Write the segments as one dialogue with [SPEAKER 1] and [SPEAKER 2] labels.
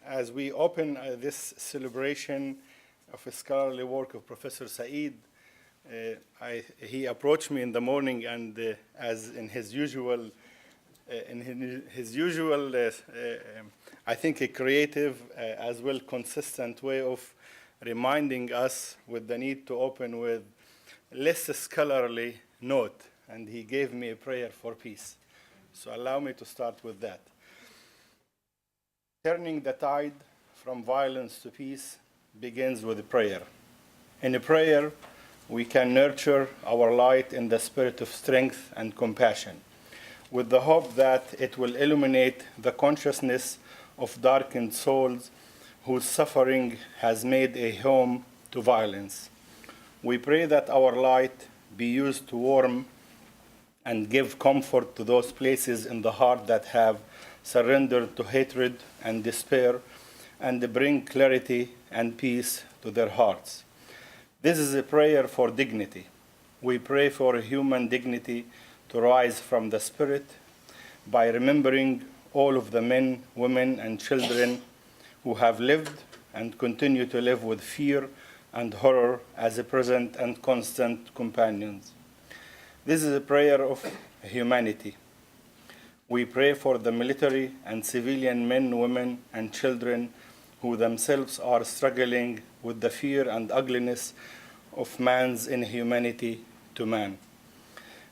[SPEAKER 1] As we open this celebration of a scholarly work of Professor Said, he approached me in the morning, and as in his usual, I think a creative as well consistent way of reminding us with the need to open with less scholarly note, and he gave me a prayer for peace. So allow me to start with that. Turning the tide from violence to peace begins with prayer. In a prayer, we can nurture our light in the spirit of strength and compassion, with the hope that it will illuminate the consciousness of darkened souls whose suffering has made a home to violence. We pray that our light be used to warm and give comfort to those places in the heart that have surrendered to hatred and despair, and bring clarity and peace to their hearts. This is a prayer for dignity. We pray for human dignity to rise from the spirit by remembering all of the men, women, and children who have lived and continue to live with fear and horror as a present and constant companions. This is a prayer of humanity. We pray for the military and civilian men, women, and children who themselves are struggling with the fear and ugliness of man's inhumanity to man.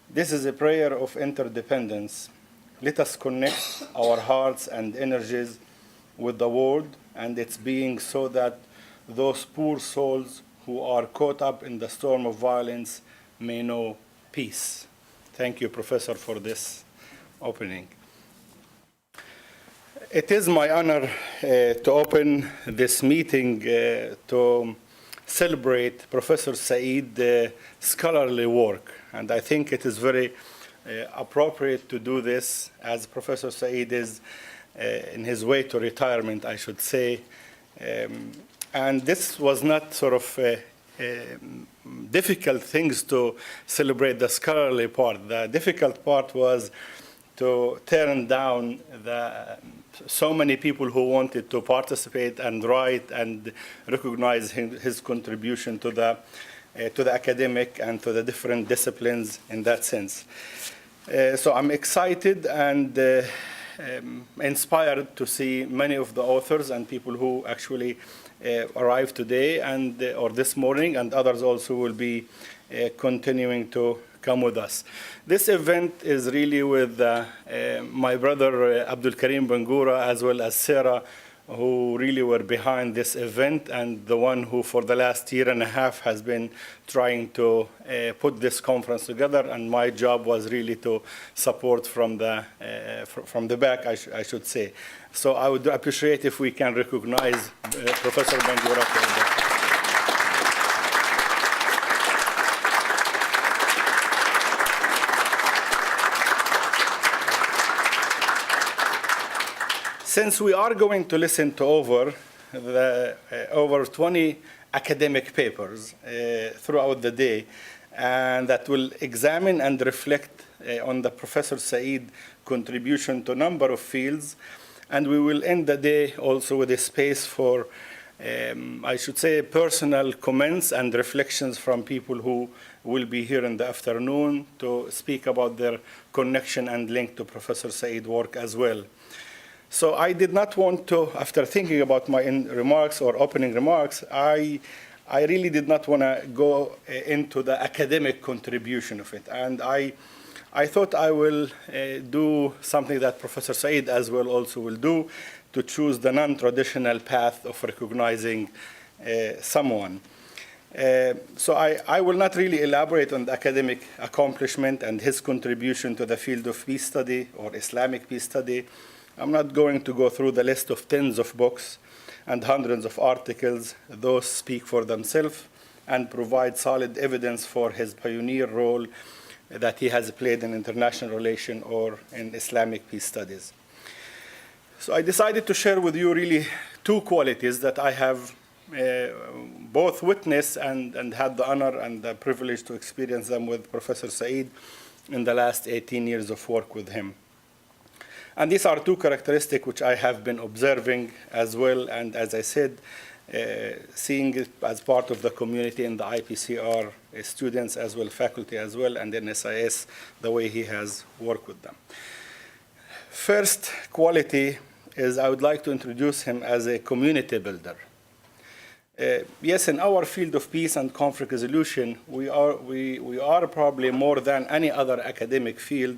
[SPEAKER 1] This is a prayer of interdependence. Let us connect our hearts and energies with the world and its being, so that those poor souls who are caught up in the storm of violence may know peace. Thank you, Professor, for this opening. It is my honor to open this meeting to celebrate Professor Said's scholarly work, and I think it is very appropriate to do this as Professor Said is in his way to retirement, I should say. And this was not sort of difficult things to celebrate the scholarly part. The difficult part was to turn down so many people who wanted to participate and write and recognize his contribution to the academic and to the different disciplines in that sense. So I'm excited and inspired to see many of the authors and people who actually arrived today and or this morning, and others also will be continuing to come with us. This event is really with my brother Abdul Karim Bangura, as well as Sarah, who really were behind this event, and the one who for the last year and a half has been trying to put this conference together, and my job was really to support from the back, I should say. So I would appreciate if we can recognize Professor Bangura for that. Since we are going to listen to over 20 academic papers throughout the day, and that will examine and reflect on the Professor Said contribution to a number of fields, and we will end the day also with a space for, I should say, personal comments and reflections from people who will be here in the afternoon to speak about their connection and link to Professor Said's work as well. So I did not want to, after thinking about my remarks or opening remarks, I really did not want to go into the academic contribution of it. And I thought I will do something that Professor Said as well also will do, to choose the non-traditional path of recognizing someone. So I will not really elaborate on the academic accomplishment and his contribution to the field of peace study or Islamic peace study. I'm not going to go through the list of tens of books and hundreds of articles. Those speak for themselves and provide solid evidence for his pioneer role that he has played in international relations or in Islamic peace studies. So I decided to share with you really two qualities that I have both witnessed and had the honor and the privilege to experience them with Professor Said in the last 18 years of work with him. And these are two characteristics which I have been observing as well, and as I said, seeing it as part of the community in the IPCR students as well, faculty as well, and then SIS, the way he has worked with them. First quality is I would like to introduce him as a community builder. Yes, in our field of peace and conflict resolution, we are probably more than any other academic field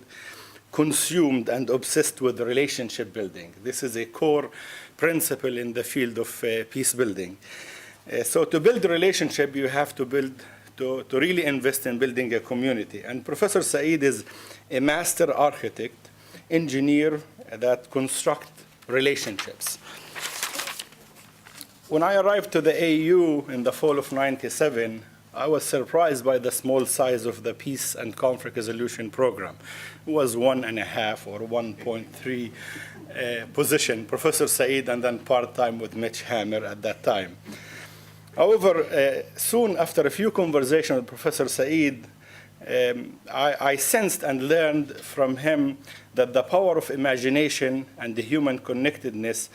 [SPEAKER 1] consumed and obsessed with relationship building. This is a core principle in the field of peace building. So to build a relationship, you have to really invest in building a community. And Professor Saeed is a master architect, engineer that construct relationships. When I arrived to the AU in the fall of '97, I was surprised by the small size of the peace and conflict resolution program. It was 1.5 or 1.3 position, Professor Saeed, and then part-time with Mitch Hammer at that time. However, soon after a few conversations with Professor Saeed, I sensed and learned from him that the power of imagination and the human connectedness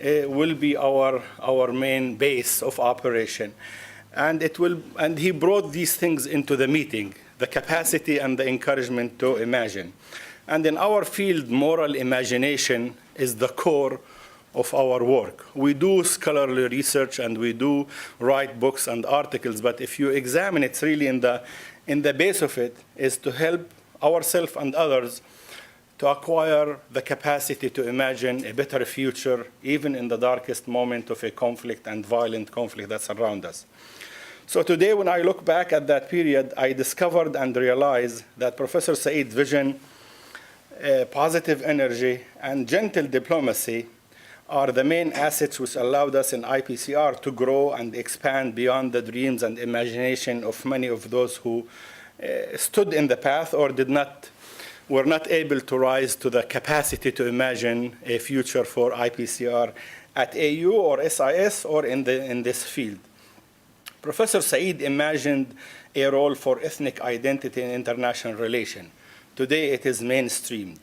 [SPEAKER 1] will be our main base of operation. And he brought these things into the meeting, the capacity and the encouragement to imagine. And in our field, moral imagination is the core of our work. We do scholarly research and we do write books and articles, but if you examine it, it's really in the base of it is to help ourselves and others to acquire the capacity to imagine a better future, even in the darkest moment of a conflict and violent conflict that's around us. So today, when I look back at that period, I discovered and realized that Professor Saeed's vision, positive energy, and gentle diplomacy are the main assets which allowed us in IPCR to grow and expand beyond the dreams and imagination of many of those who stood in the path or were not able to rise to the capacity to imagine a future for IPCR at AU or SIS or in this field. Professor Saeed imagined a role for ethnic identity in international relations. Today it is mainstreamed.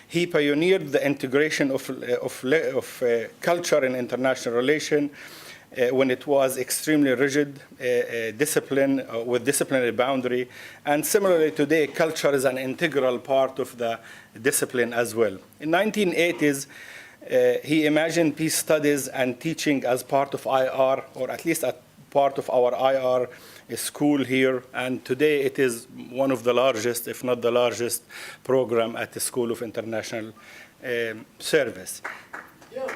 [SPEAKER 1] He pioneered the integration of culture in international relations when it was extremely rigid, discipline with disciplinary boundary. And similarly today, culture is an integral part of the discipline as well. In 1980s, he imagined peace studies and teaching as part of IR, or at least part of our IR school here. And today it is one of the largest, if not the largest, program at the School of International Service. Yeah.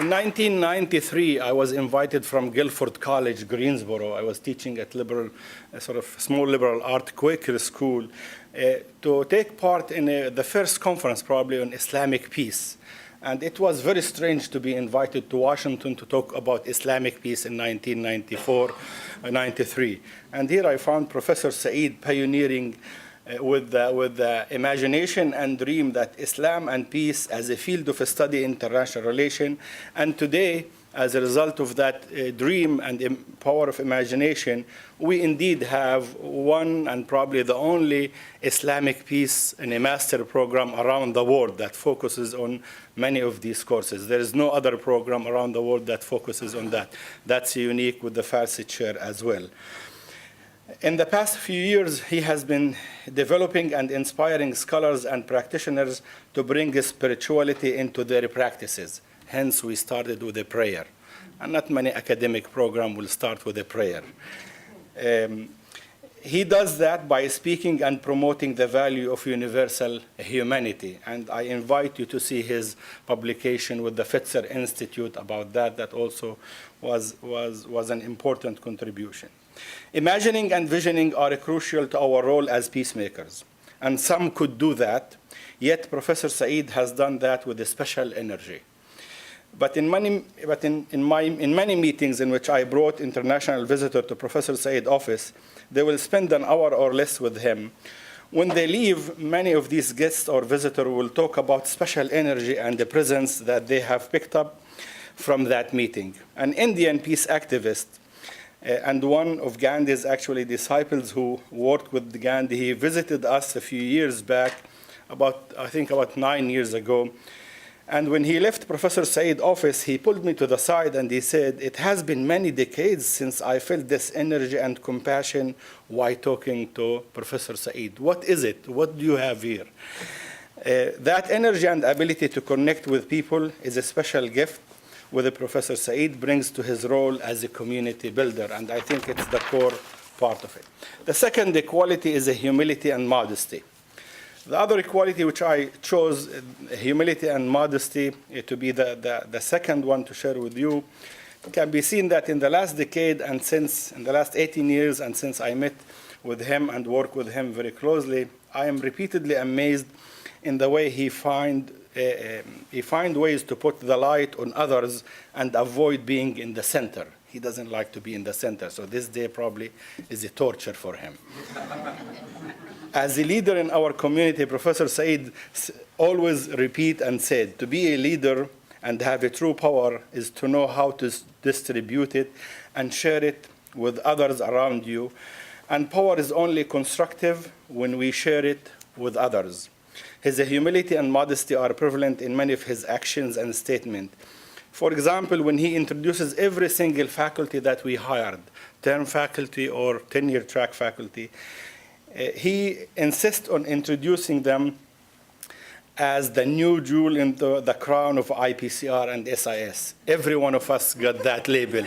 [SPEAKER 1] In 1993, I was invited from Guilford College, Greensboro. I was teaching at small liberal art Quaker school to take part in the first conference probably on Islamic peace. And it was very strange to be invited to Washington to talk about Islamic peace in 1994, 93. And here I found Professor Saeed pioneering with the imagination and dream that Islam and peace as a field of study in international relations. And today, as a result of that dream and power of imagination, we indeed have one and probably the only Islamic peace in a master program around the world that focuses on many of these courses. There is no other program around the world that focuses on that. That's unique with the Farsi chair as well. In the past few years, he has been developing and inspiring scholars and practitioners to bring spirituality into their practices. Hence, we started with a prayer. And not many academic programs will start with a prayer. He does that by speaking and promoting the value of universal humanity. And I invite you to see his publication with the Fetzer Institute about that. That also was an important contribution. Imagining and visioning are crucial to our role as peacemakers. And some could do that, yet Professor Saeed has done that with a special energy. But in many meetings in which I brought international visitors to Professor Saeed's office, they will spend an hour or less with him. When they leave, many of these guests or visitors will talk about special energy and the presence that they have picked up from that meeting. An Indian peace activist And one of Gandhi's actually disciples who worked with Gandhi, he visited us a few years back, I think about 9 years ago. And when he left Professor Said's office, he pulled me to the side and he said, "It has been many decades since I felt this energy and compassion while talking to Professor Said. What is it? What do you have here?" That energy and ability to connect with people is a special gift which Professor Said brings to his role as a community builder, and I think it's the core part of it. The second quality is a humility and modesty. The other quality which I chose, humility and modesty, to be the second one to share with you, can be seen that in the last decade and in the last 18 years and since I met with him and worked with him very closely, I am repeatedly amazed in the way he find ways to put the light on others and avoid being in the center. He doesn't like to be in the center, so this day probably is a torture for him. As a leader in our community, Professor Said always repeat and said, to be a leader and have a true power is to know how to distribute it and share it with others around you. And power is only constructive when we share it with others. His humility and modesty are prevalent in many of his actions and statements. For example, when he introduces every single faculty that we hired, term faculty or tenure track faculty, he insists on introducing them as the new jewel in the crown of IPCR and SIS. Every one of us got that label.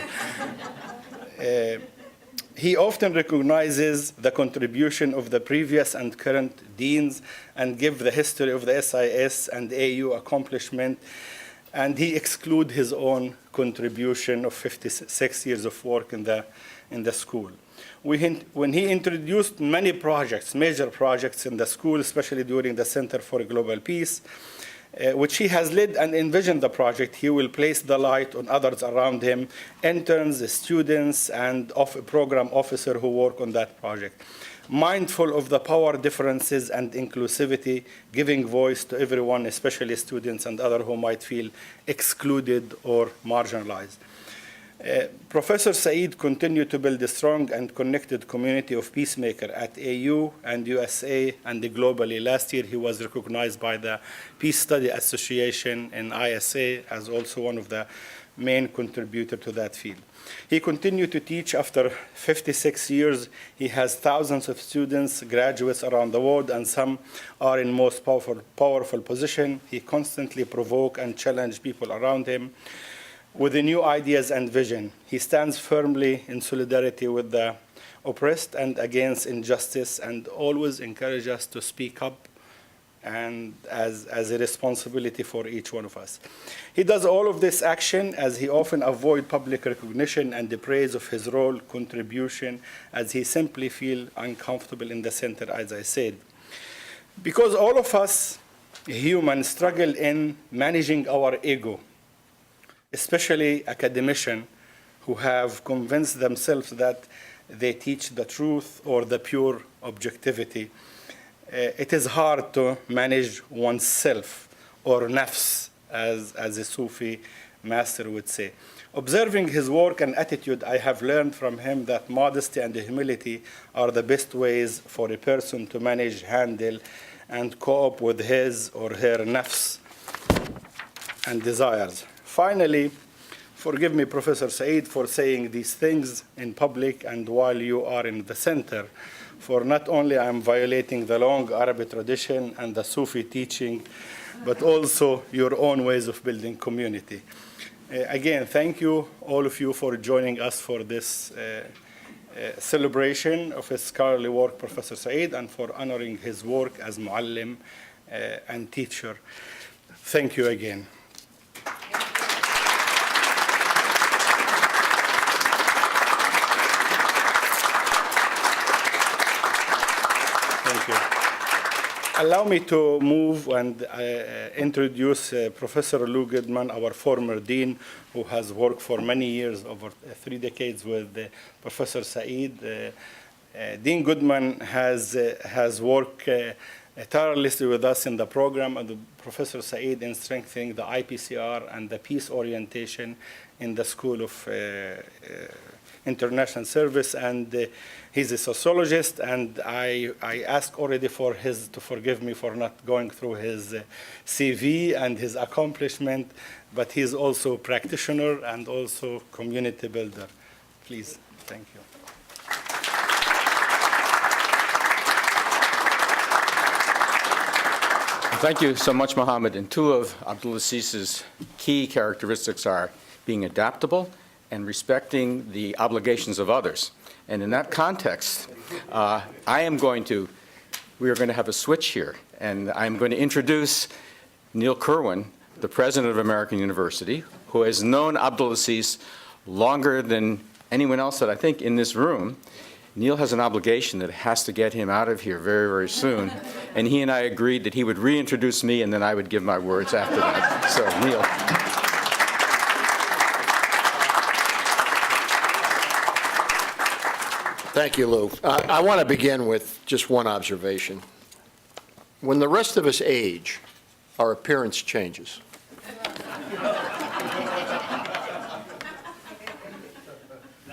[SPEAKER 1] He often recognizes the contribution of the previous and current deans and give the history of the SIS and AU accomplishment, and he excludes his own contribution of 56 years of work in the school. When he introduced many projects, major projects in the school, especially during the Center for Global Peace, which he has led and envisioned the project, he will place the light on others around him, interns, students, and program officers who work on that project. Mindful of the power differences and inclusivity, giving voice to everyone, especially students and others who might feel excluded or marginalized. Professor Said continued to build a strong and connected community of peacemakers at AU and USA and globally. Last year, he was recognized by the Peace Study Association in ISA as also one of the main contributors to that field. He continued to teach after 56 years. He has thousands of students, graduates around the world, and some are in most powerful position. He constantly provoke and challenge people around him with the new ideas and vision. He stands firmly in solidarity with the oppressed and against injustice, and always encourages us to speak up and as a responsibility for each one of us. He does all of this action as he often avoids public recognition and the praise of his role, contribution, as he simply feels uncomfortable in the center, as I said. Because all of us humans struggle in managing our ego, especially academicians who have convinced themselves that they teach the truth or the pure objectivity. It is hard to manage oneself, or nafs, as a Sufi master would say. Observing his work and attitude, I have learned from him that modesty and humility are the best ways for a person to manage, handle, and cope with his or her nafs and desires. Finally, forgive me, Professor Said, for saying these things in public and while you are in the center, for not only I am violating the long Arabic tradition and the Sufi teaching, but also your own ways of building community. Again, thank you, all of you, for joining us for this celebration of his scholarly work, Professor Said, and for honoring his work as muallim and teacher. Thank you again. Thank you. Allow me to move and introduce Professor Lou Goodman, our former dean, who has worked for many years, over 3 decades, with Professor Said. Dean Goodman has worked tirelessly with us in the program, and Professor Said in strengthening the IPCR and the peace orientation in the School of international service, and he's a sociologist, and I asked already to forgive me for not going through his CV and his accomplishment, but he's also a practitioner and also community builder. Please, thank you.
[SPEAKER 2] Thank you so much, Mohammed. And two of Abdulaziz's key characteristics are being adaptable and respecting the obligations of others. And in that context, we are going to have a switch here, and I'm going to introduce Neil Kerwin, the president of American University, who has known Abdulaziz longer than anyone else that I think in this room. Neil has an obligation that has to get him out of here very, very soon. And he and I agreed that he would reintroduce me, and then I would give my words after that. So, Neil.
[SPEAKER 3] Thank you, Lou. I want to begin with just one observation. When the rest of us age, our appearance changes.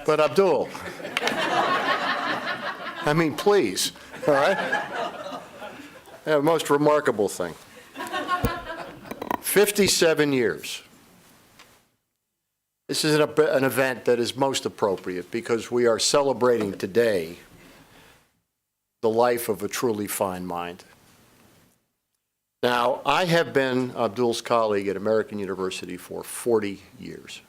[SPEAKER 3] But Abdul, I mean, please, all right? The most remarkable thing. 57 years. This is an event that is most appropriate because we are celebrating today the life of a truly fine mind. Now, I have been Abdul's colleague at American University for 40 years.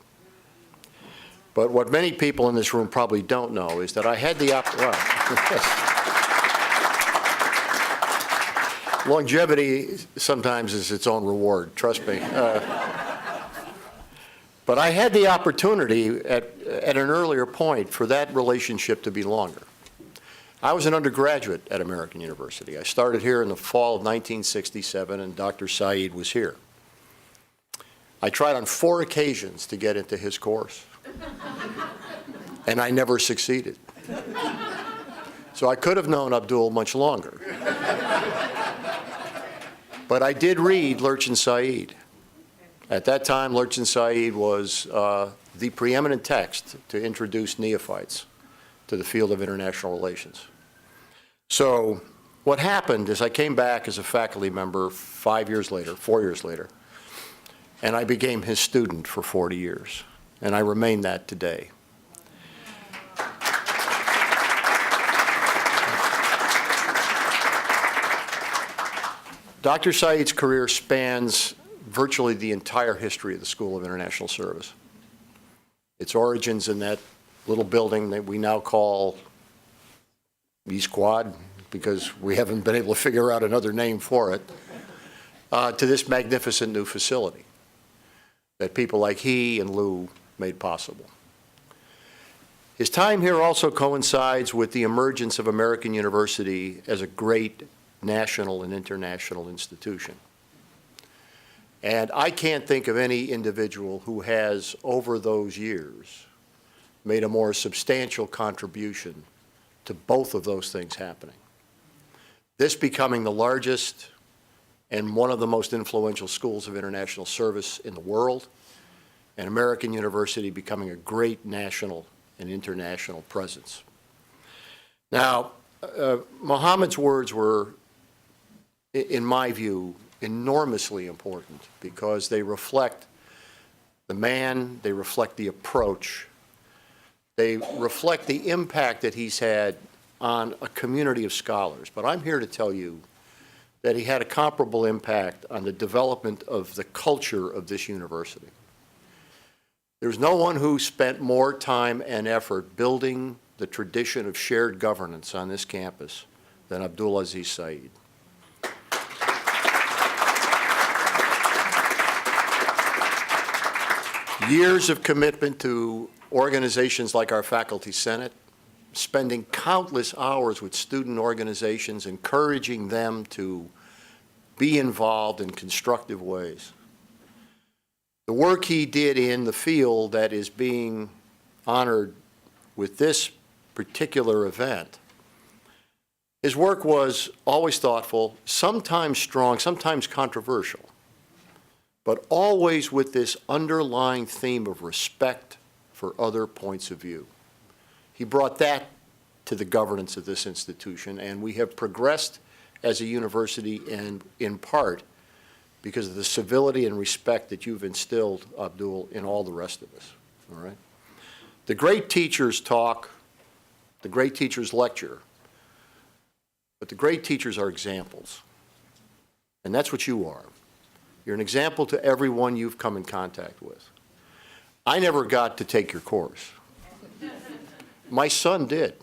[SPEAKER 3] But what many people in this room probably don't know is that I had the longevity sometimes is its own reward, trust me. But I had the opportunity at an earlier point for that relationship to be longer. I was an undergraduate at American University. I started here in the fall of 1967, and Dr. Saeed was here. I tried on 4 occasions to get into his course, and I never succeeded. So I could have known Abdul much longer. But I did read Lurchin Saeed. At that time, Lurchin Saeed was the preeminent text to introduce neophytes to the field of international relations. So what happened is I came back as a faculty member 4 years later, and I became his student for 40 years, and I remain that today. Dr. Saeed's career spans virtually the entire history of the School of International Service. Its origins in that little building that we now call East Quad, because we haven't been able to figure out another name for it, to this magnificent new facility that people like he and Lou made possible. His time here also coincides with the emergence of American University as a great national and international institution. And I can't think of any individual who has, over those years, made a more substantial contribution to both of those things happening. This becoming the largest and one of the most influential schools of international service in the world, and American University becoming a great national and international presence. Now, Mohammed's words were, in my view, enormously important because they reflect the man, they reflect the approach, they reflect the impact that he's had on a community of scholars. But I'm here to tell you that he had a comparable impact on the development of the culture of this university. There's no one who spent more time and effort building the tradition of shared governance on this campus than Abdulaziz Saeed. Years of commitment to organizations like our Faculty Senate, spending countless hours with student organizations, encouraging them to be involved in constructive ways. The work he did in the field that is being honored with this particular event, his work was always thoughtful, sometimes strong, sometimes controversial, but always with this underlying theme of respect for other points of view. He brought that to the governance of this institution, and we have progressed as a university, and in part because of the civility and respect that you've instilled, Abdul, in all the rest of us, all right? The great teachers talk, the great teachers lecture, but the great teachers are examples, and that's what you are. You're an example to everyone you've come in contact with. I never got to take your course. My son did,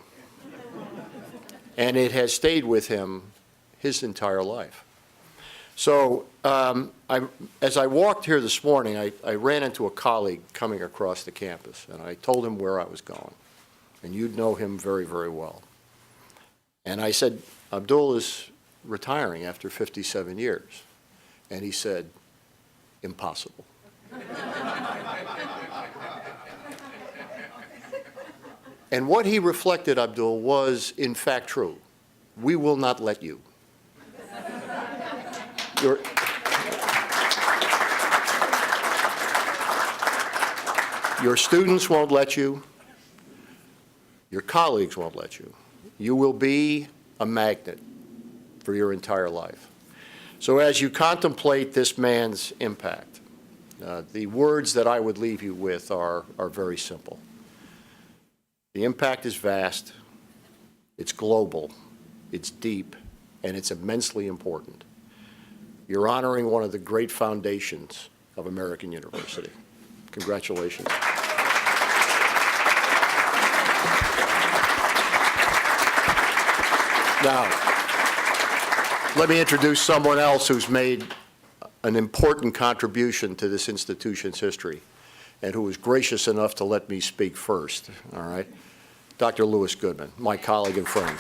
[SPEAKER 3] and it has stayed with him his entire life. So as I walked here this morning, I ran into a colleague coming across the campus, and I told him where I was going. And you'd know him very, very well. And I said, Abdul is retiring after 57 years. And he said, impossible. And what he reflected, Abdul, was in fact true. We will not let you. Your students won't let you. Your colleagues won't let you. You will be a magnet for your entire life. So as you contemplate this man's impact, the words that I would leave you with are very simple. The impact is vast, it's global, it's deep, and it's immensely important. You're honoring one of the great foundations of American University. Congratulations. Now, let me introduce someone else who's made an important contribution to this institution's history and who was gracious enough to let me speak first, all right? Dr. Louis Goodman, my colleague and friend.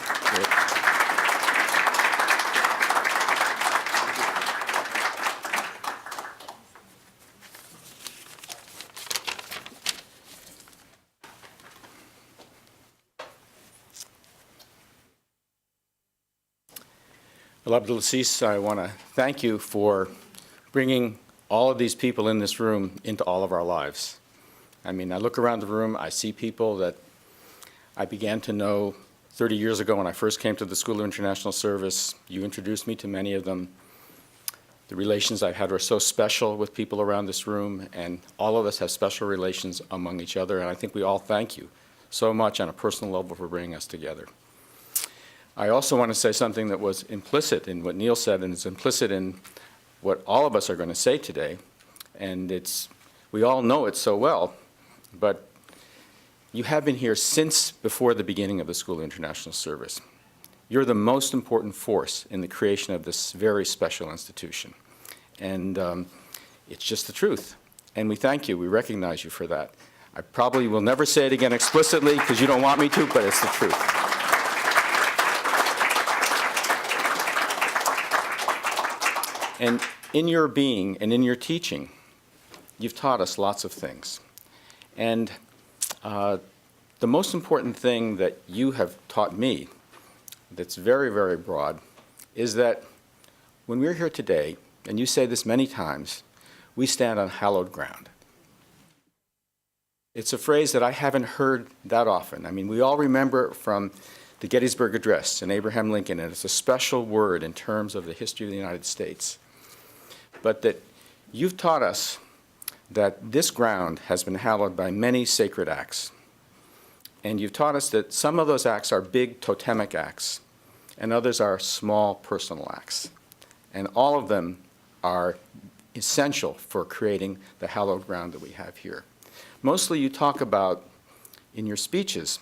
[SPEAKER 2] Well, Abdul Aziz, I want to thank you for bringing all of these people in this room into all of our lives. I mean, I look around the room, I see people that I began to know 30 years ago when I first came to the School of International Service. You introduced me to many of them. The relations I've had are so special with people around this room, and all of us have special relations among each other, and I think we all thank you so much on a personal level for bringing us together. I also want to say something that was implicit in what Neil said, and it's implicit in what all of us are going to say today, and we all know it so well, but you have been here since before the beginning of the School of International Service. You're the most important force in the creation of this very special institution, and it's just the truth, and we thank you, we recognize you for that. I probably will never say it again explicitly because you don't want me to, but it's the truth. And in your being and in your teaching, you've taught us lots of things. And the most important thing that you have taught me that's very, very broad is that when we're here today, and you say this many times, we stand on hallowed ground. It's a phrase that I haven't heard that often. I mean, we all remember it from the Gettysburg Address and Abraham Lincoln, and it's a special word in terms of the history of the United States. But that you've taught us that this ground has been hallowed by many sacred acts. And you've taught us that some of those acts are big totemic acts, and others are small personal acts. And all of them are essential for creating the hallowed ground that we have here. Mostly you talk about, in your speeches,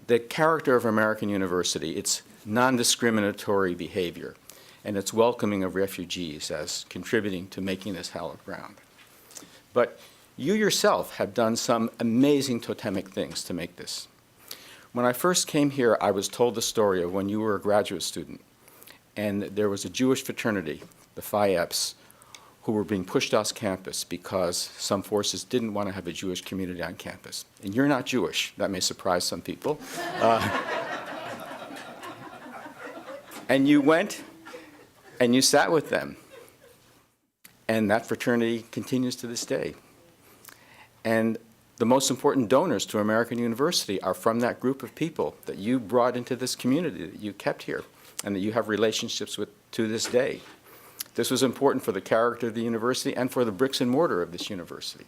[SPEAKER 2] the character of American University, its non-discriminatory behavior, and its welcoming of refugees as contributing to making this hallowed ground. But you yourself have done some amazing totemic things to make this. When I first came here, I was told the story of when you were a graduate student, and there was a Jewish fraternity, the Phi Epps, who were being pushed off campus because some forces didn't want to have a Jewish community on campus. And you're not Jewish. That may surprise some people. And you went and you sat with them. And that fraternity continues to this day. And the most important donors to American University are from that group of people that you brought into this community, that you kept here, and that you have relationships with to this day. This was important for the character of the university and for the bricks and mortar of this university.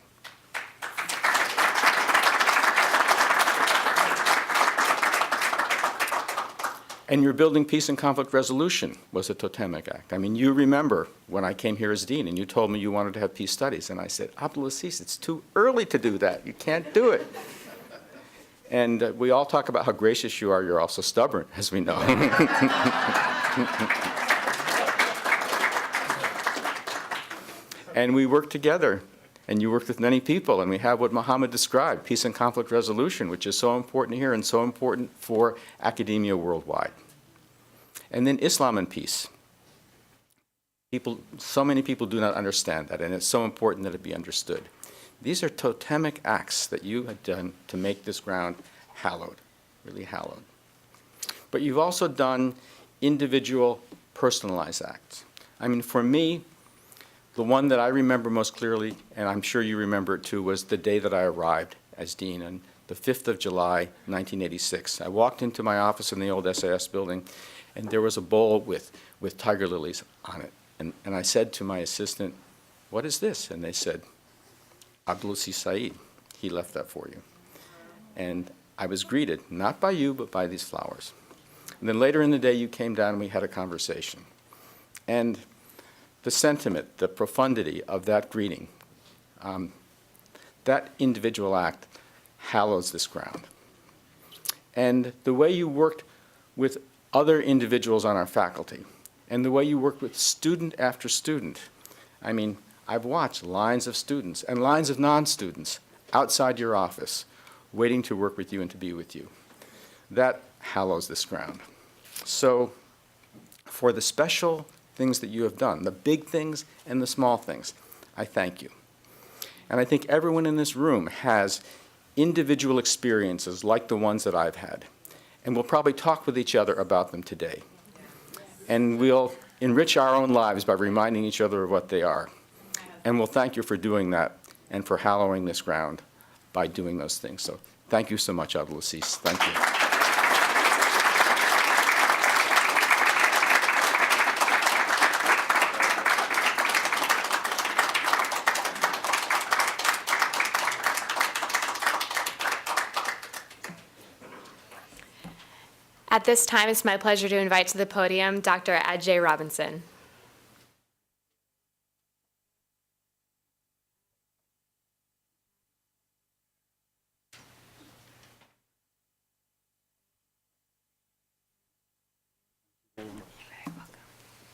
[SPEAKER 2] And your building peace and conflict resolution was a totemic act. I mean, you remember when I came here as dean and you told me you wanted to have peace studies, and I said, Abdulaziz, it's too early to do that. You can't do it. And we all talk about how gracious you are. You're also stubborn, as we know. And we worked together, and you worked with many people, and we have what Mohammed described, peace and conflict resolution, which is so important here and so important for academia worldwide. And then Islam and peace. So many people do not understand that, and it's so important that it be understood. These are totemic acts that you have done to make this ground hallowed, really hallowed. But you've also done individual, personalized acts. I mean, for me, the one that I remember most clearly, and I'm sure you remember it too, was the day that I arrived as dean on the 5th of July, 1986. I walked into my office in the old SAS building, and there was a bowl with tiger lilies on it. And I said to my assistant, "What is this?" And they said, "Abdulaziz Said, he left that for you." And I was greeted, not by you, but by these flowers. And then later in the day, you came down and we had a conversation. And the sentiment, the profundity of that greeting, that individual act hallows this ground. And the way you worked with other individuals on our faculty, and the way you worked with student after student. I mean, I've watched lines of students and lines of non-students outside your office waiting to work with you and to be with you. That hallows this ground. So for the special things that you have done, the big things and the small things, I thank you. And I think everyone in this room has individual experiences like the ones that I've had. And we'll probably talk with each other about them today. And we'll enrich our own lives by reminding each other of what they are. And we'll thank you for doing that and for hallowing this ground by doing those things. So thank you so much, Abdulaziz. Thank you.
[SPEAKER 4] At this time, it's my pleasure to invite to the podium Dr. Ajay Robinson.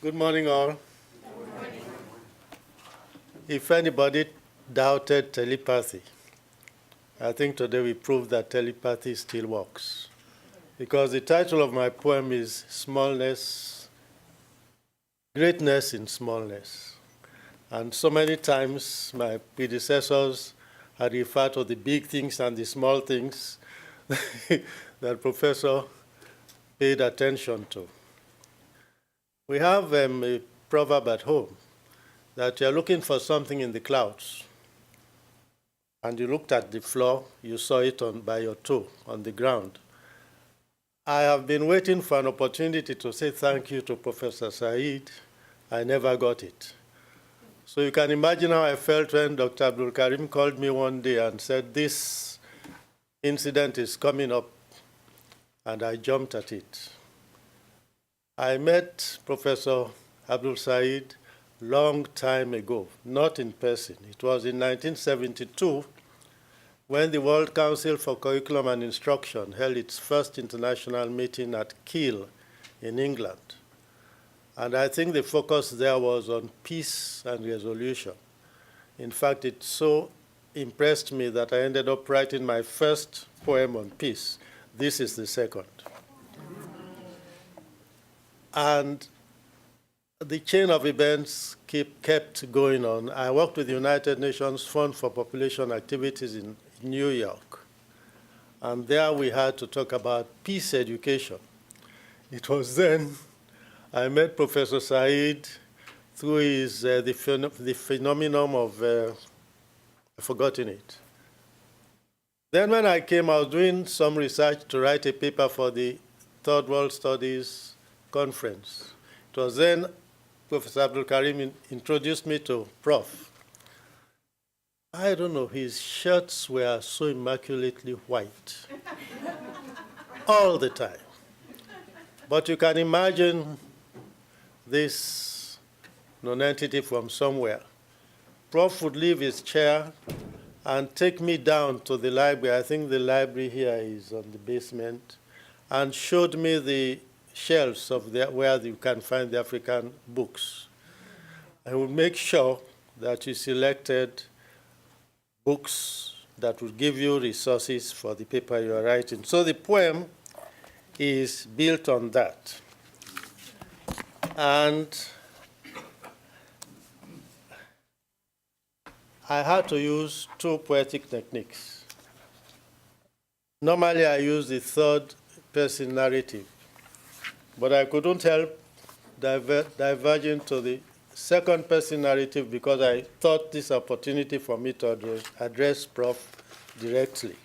[SPEAKER 5] Good morning, all. Good morning. If anybody doubted telepathy, I think today we proved that telepathy still works. Because the title of my poem is Smallness, Greatness in Smallness. And so many times my predecessors had referred to the big things and the small things that Professor paid attention to. We have a proverb at home that you're looking for something in the clouds, and you looked at the floor, you saw it by your toe on the ground. I have been waiting for an opportunity to say thank you to Professor Said. I never got it. So you can imagine how I felt when Dr. Abdul Karim called me one day and said, this incident is coming up, and I jumped at it. I met Professor Abdul Said long time ago, not in person. It was in 1972 when the World Council for Curriculum and Instruction held its first international meeting at Kiel in England. And I think the focus there was on peace and resolution. In fact, it so impressed me that I ended up writing my first poem on peace. This is the second. And the chain of events kept going on. I worked with the United Nations Fund for Population Activities in New York. And there we had to talk about peace education. It was then I met Professor Said through his, the phenomenon of, I've forgotten it. Then when I came, I was doing some research to write a paper for the Third World Studies Conference. It was then Professor Abdul Karim introduced me to Prof. I don't know, his shirts were so immaculately white all the time. But you can imagine this nonentity from somewhere. Prof would leave his chair and take me down to the library. I think the library here is on the basement, and showed me the shelves of where you can find the African books. I would make sure that you selected books that would give you resources for the paper you are writing. So the poem is built on that. And I had to use two poetic techniques. Normally I use the third person narrative, but I couldn't help diverging to the second person narrative because I thought this opportunity for me to address Prof directly.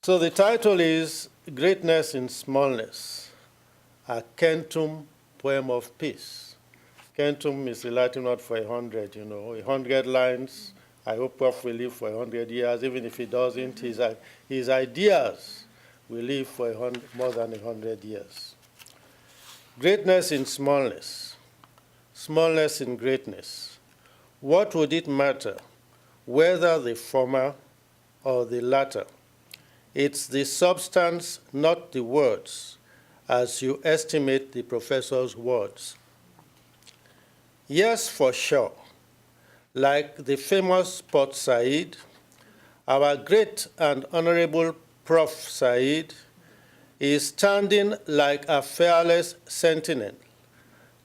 [SPEAKER 5] So the title is Greatness in Smallness, a Centum Poem of Peace. Centum is the Latin word for 100, 100 lines. I hope Prof will live for 100 years. Even if he doesn't, his ideas will live for more than 100 years. Greatness in smallness, smallness in greatness. What would it matter whether the former or the latter? It's the substance, not the words, as you estimate the professor's words. Yes, for sure. Like the famous Port Said, our great and honorable Prof. Said is standing like a fearless sentinel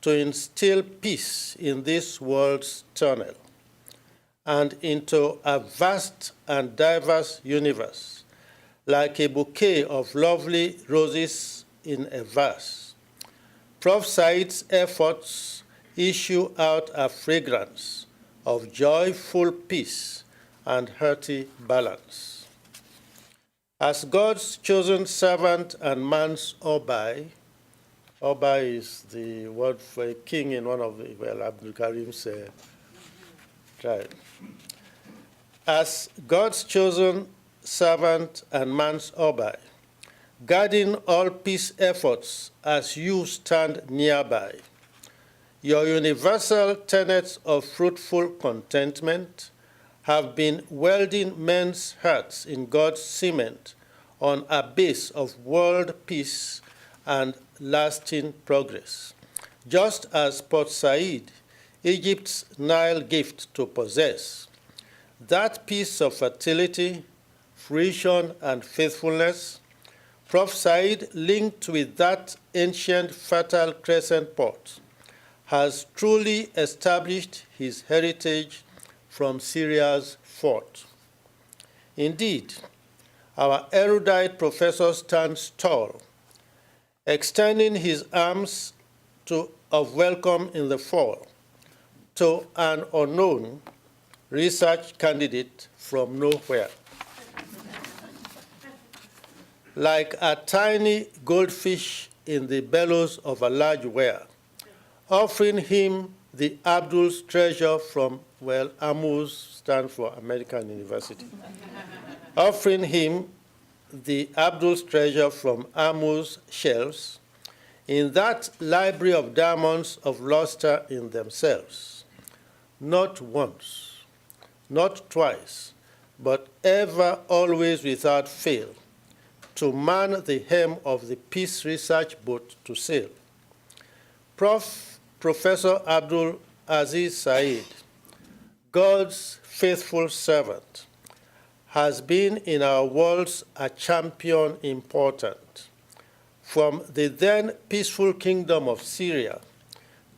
[SPEAKER 5] to instill peace in this world's tunnel and into a vast and diverse universe, like a bouquet of lovely roses in a vase. Prof. Said's efforts issue out a fragrance of joyful peace and hearty balance. As God's chosen servant and man's Obai, Obai is the word for a king in one of the, Abdul Karim's tribe. As God's chosen servant and man's Obai, guarding all peace efforts as you stand nearby, your universal tenets of fruitful contentment have been welding men's hearts in God's cement on a base of world peace and lasting progress. Just as Port Said, Egypt's Nile gift to possess, that piece of fertility, fruition, and faithfulness, Prof. Said, linked with that ancient fertile crescent port, has truly established his heritage from Syria's fort. Indeed, our erudite professor stands tall, extending his arms of welcome in the fall to an unknown research candidate from nowhere. Like a tiny goldfish in the bellows of a large whale, offering him the Abdul's treasure from, AMUS stands for American University. Offering him the Abdul's treasure from AMU's shelves in that library of diamonds of luster in themselves. Not once, not twice, but ever, always without fail, to man the helm of the peace research boat to sail. Professor Abdul Aziz Said, God's faithful servant, has been in our worlds a champion important, from the then peaceful kingdom of Syria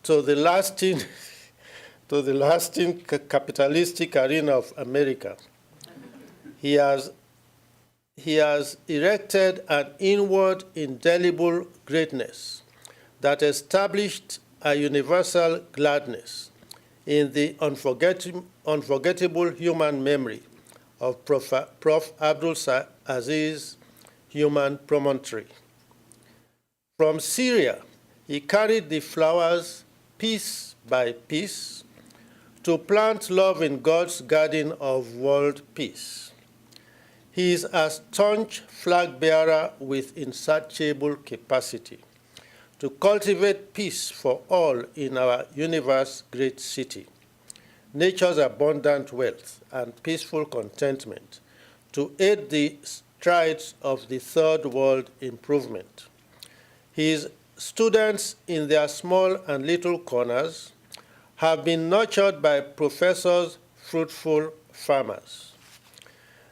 [SPEAKER 5] to the lasting capitalistic arena of America. He has erected an inward indelible greatness that established a universal gladness in the unforgettable human memory of Prof. Abdul Aziz's human promontory. From Syria, he carried the flowers piece by piece to plant love in God's garden of world peace. He is a staunch flag bearer with insatiable capacity to cultivate peace for all in our universe's great city, nature's abundant wealth and peaceful contentment, to aid the strides of the third world improvement. His students in their small and little corners have been nurtured by professors, fruitful farmers.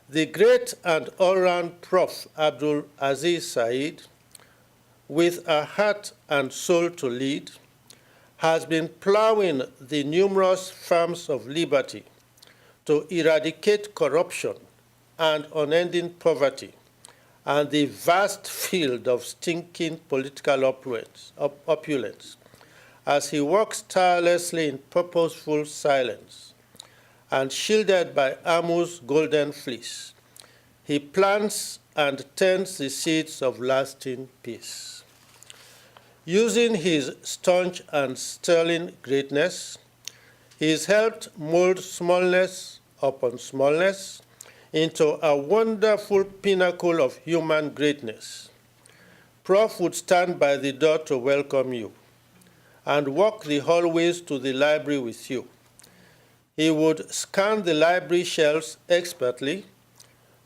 [SPEAKER 5] The great and all-round Prof. Abdul Aziz Said, with a heart and soul to lead, has been plowing the numerous farms of liberty to eradicate corruption and unending poverty and the vast field of stinking political opulence as he works tirelessly in purposeful silence and shielded by Amu's golden fleece. He plants and tends the seeds of lasting peace. Using his staunch and sterling greatness, he has helped mold smallness upon smallness into a wonderful pinnacle of human greatness. Prof would stand by the door to welcome you and walk the hallways to the library with you. He would scan the library shelves expertly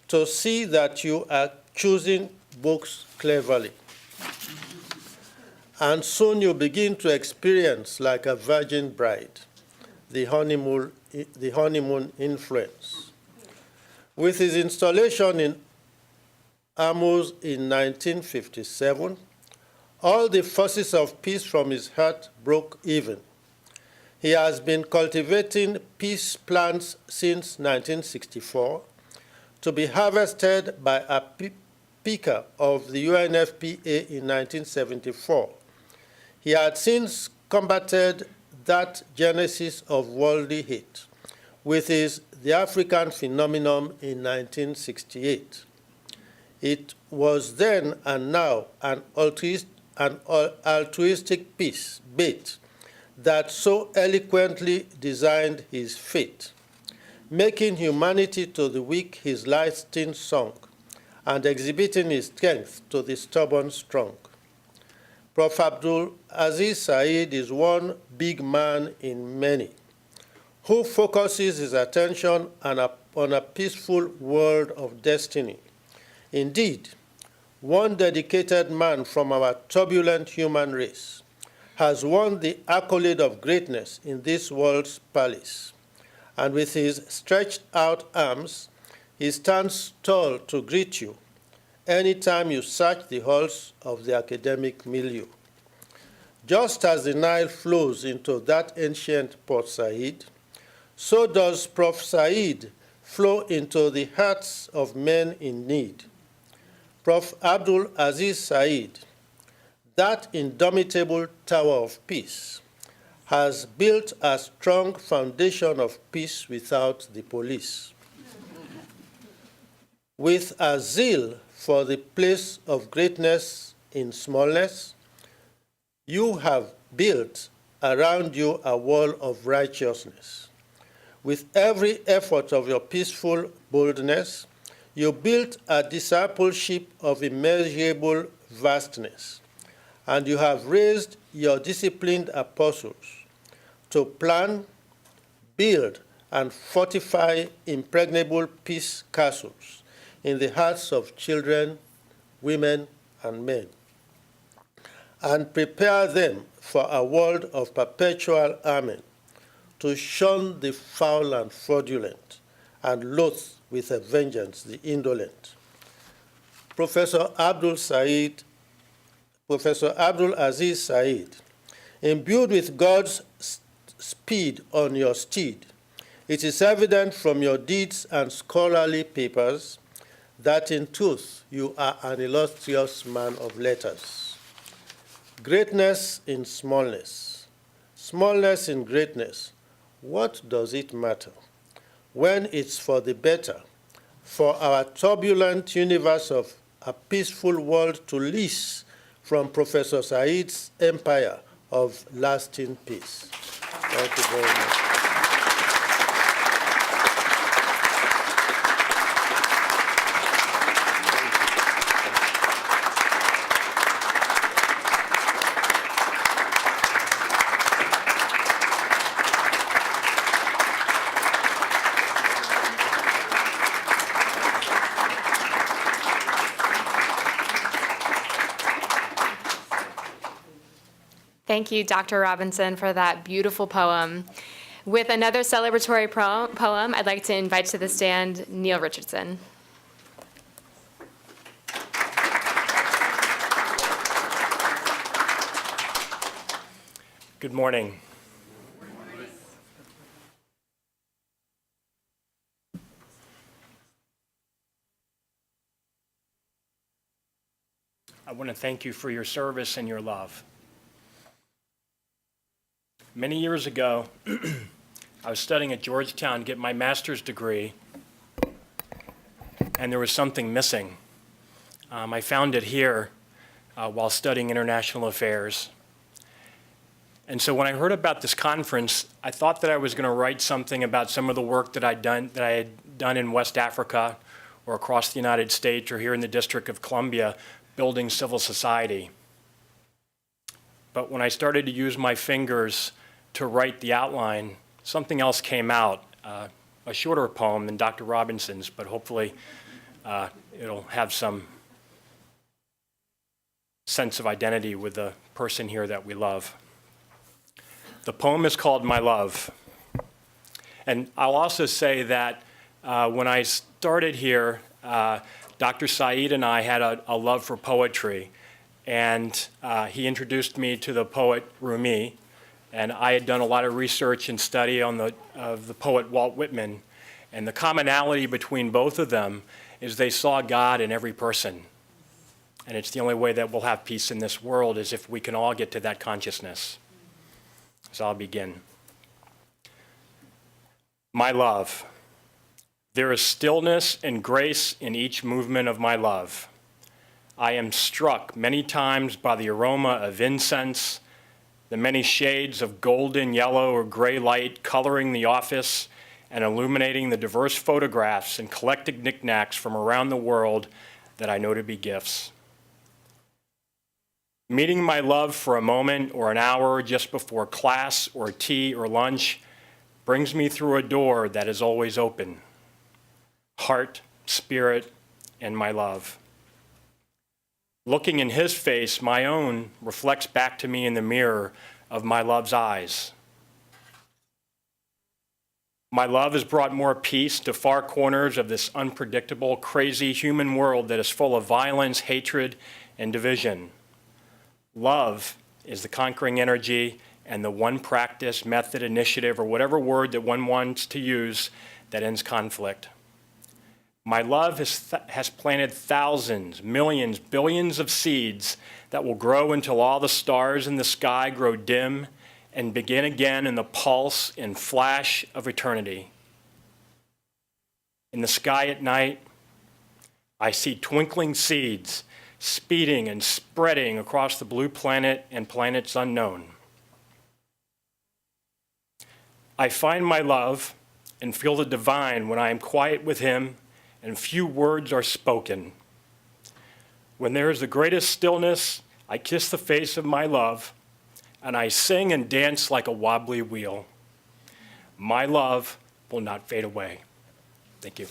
[SPEAKER 5] to see that you are choosing books cleverly. And soon you begin to experience, like a virgin bride, the honeymoon influence. With his installation in Amus in 1957, all the forces of peace from his heart broke even. He has been cultivating peace plants since 1964 to be harvested by a picker of the UNFPA in 1974. He had since combated that genesis of worldly hate with his The African Phenomenon in 1968. It was then and now an altruistic peace bait that so eloquently designed his fate, making humanity to the weak his lasting song, and exhibiting his strength to the stubborn strong. Prof. Abdul Aziz Said is one big man in many, who focuses his attention on a peaceful world of destiny. Indeed, one dedicated man from our turbulent human race has won the accolade of greatness in this world's palace, and with his stretched out arms, he stands tall to greet you anytime you search the halls of the academic milieu. Just as the Nile flows into that ancient Port Said, so does Prof. Said flow into the hearts of men in need. Prof. Abdul Aziz Said, that indomitable tower of peace, has built a strong foundation of peace without the police. With a zeal for the place of greatness in smallness, you have built around you a wall of righteousness. With every effort of your peaceful boldness, you built a discipleship of immeasurable vastness, and you have raised your disciplined apostles to plan, build, and fortify impregnable peace castles in the hearts of children, women, and men, and prepare them for a world of perpetual amen, to shun the foul and fraudulent, and loathe with a vengeance the indolent. Professor Abdul Aziz Said, imbued with God's speed on your steed, it is evident from your deeds and scholarly papers that in truth you are an illustrious man of letters. Greatness in smallness, smallness in greatness, what does it matter when it's for the better for our turbulent universe of a peaceful world to lease from Professor Said's empire of lasting peace. Thank you very much.
[SPEAKER 4] Thank you, Dr. Robinson, for that beautiful poem. With another celebratory poem, I'd like to invite to the stand Neil Richardson.
[SPEAKER 6] Good morning. I want to thank you for your service and your love. Many years ago, I was studying at Georgetown to get my master's degree, and there was something missing. I found it here while studying international affairs. And so when I heard about this conference, I thought that I was going to write something about some of the work that I had done in West Africa or across the United States or here in the District of Columbia, building civil society. But when I started to use my fingers to write the outline, something else came out, a shorter poem than Dr. Robinson's, but hopefully it'll have some sense of identity with the person here that we love. The poem is called My Love. And I'll also say that when I started here, Dr. Said and I had a love for poetry, and he introduced me to the poet Rumi, and I had done a lot of research and study on the poet Walt Whitman, and the commonality between both of them is they saw God in every person, and it's the only way that we'll have peace in this world is if we can all get to that consciousness. So I'll begin. My love. There is stillness and grace in each movement of my love. I am struck many times by the aroma of incense, the many shades of golden, yellow, or gray light coloring the office and illuminating the diverse photographs and collected knickknacks from around the world that I know to be gifts. Meeting my love for a moment or an hour just before class or tea or lunch brings me through a door that is always open. Heart, spirit, and my love. Looking in his face, my own reflects back to me in the mirror of my love's eyes. My love has brought more peace to far corners of this unpredictable, crazy human world that is full of violence, hatred, and division. Love is the conquering energy and the one practice, method, initiative, or whatever word that one wants to use that ends conflict. My love has planted thousands, millions, billions of seeds that will grow until all the stars in the sky grow dim and begin again in the pulse and flash of eternity. In the sky at night, I see twinkling seeds speeding and spreading across the blue planet and planets unknown. I find my love and feel the divine when I am quiet with him and few words are spoken. When there is the greatest stillness, I kiss the face of my love, and I sing and dance like a wobbly wheel. My love will not fade away. Thank you.